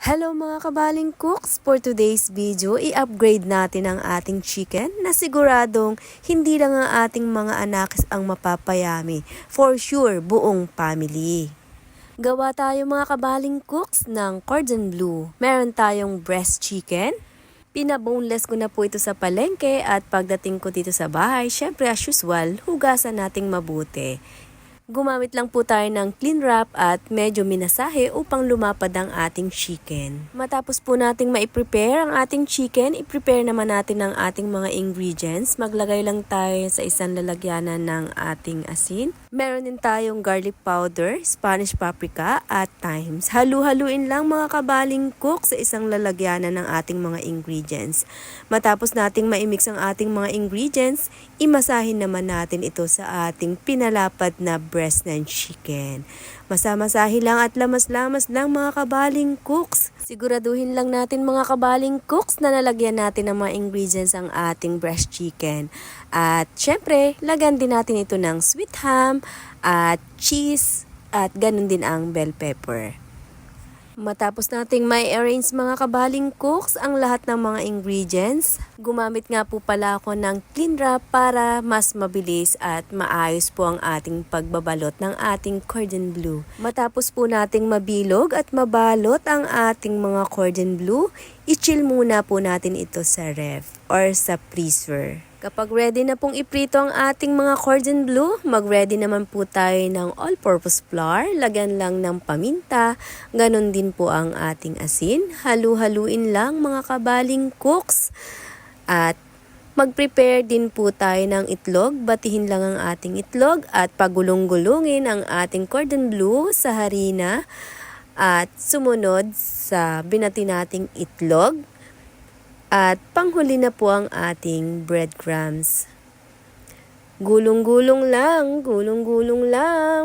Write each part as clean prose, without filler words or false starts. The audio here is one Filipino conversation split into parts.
Hello mga kabaling cooks! For today's video, i-upgrade natin ang ating chicken na siguradong hindi lang ang ating mga anak ang mapapayami. For sure, buong family. Gawa tayo mga kabaling cooks ng cordon bleu. Meron tayong breast chicken. Pinaboneless ko na po ito sa palengke at pagdating ko dito sa bahay, syempre as usual, hugasan nating mabuti. Gumamit lang po tayo ng clean wrap at medyo minasahe upang lumapad ang ating chicken. Matapos po nating ma-prepare ang ating chicken, i-prepare naman natin ang ating mga ingredients. Maglagay lang tayo sa isang lalagyanan ng ating asin. Meron din tayong garlic powder, Spanish paprika at thyme. Halu-haluin lang mga kabaling cook sa isang lalagyanan ng ating mga ingredients. Matapos nating ma-mix ang ating mga ingredients, imasahin naman natin ito sa ating pinalapad na breast ng chicken. Masamasahin lang at lamas-lamas lang mga kabaling cooks. Siguraduhin lang natin mga kabaling cooks na nalagyan natin ng mga ingredients ang ating breast chicken. At syempre, lagyan din natin ito ng sweet ham at cheese at ganun din ang bell pepper. Matapos nating may arrange mga kabaling cooks ang lahat ng mga ingredients, gumamit nga po pala ako ng clean wrap para mas mabilis at maayos po ang ating pagbabalot ng ating cordon bleu. Matapos po nating mabilog at mabalot ang ating mga cordon bleu, i-chill muna po natin ito sa ref or sa freezer. Kapag ready na pong iprito ang ating mga cordon bleu, mag-ready naman po tayo ng all-purpose flour. Lagyan lang ng paminta. Ganon din po ang ating asin. Halu-haluin lang mga kabaling cooks. At mag-prepare din po tayo ng itlog. Batihin lang ang ating itlog at pagulong-gulungin ang ating cordon bleu sa harina. At sumunod sa binati nating itlog. At panghuli na po ang ating breadcrumbs. Gulong-gulong lang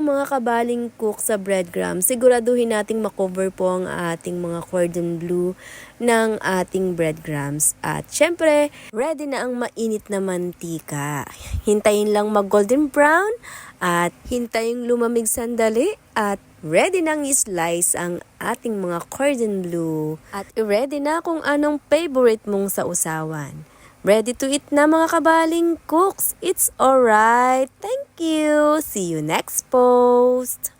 mga kabaling cook sa breadcrumbs. Siguraduhin nating makover po ang ating mga cordon bleu ng ating breadcrumbs. At syempre, ready na ang mainit na mantika. Hintayin lang mag-golden brown at hintayin lumamig sandali at ready nang i-slice ang ating mga cordon bleu. At ready na kung anong favorite mong sausawan. Ready to eat na mga kabaling cooks. It's alright. Thank you. See you next post.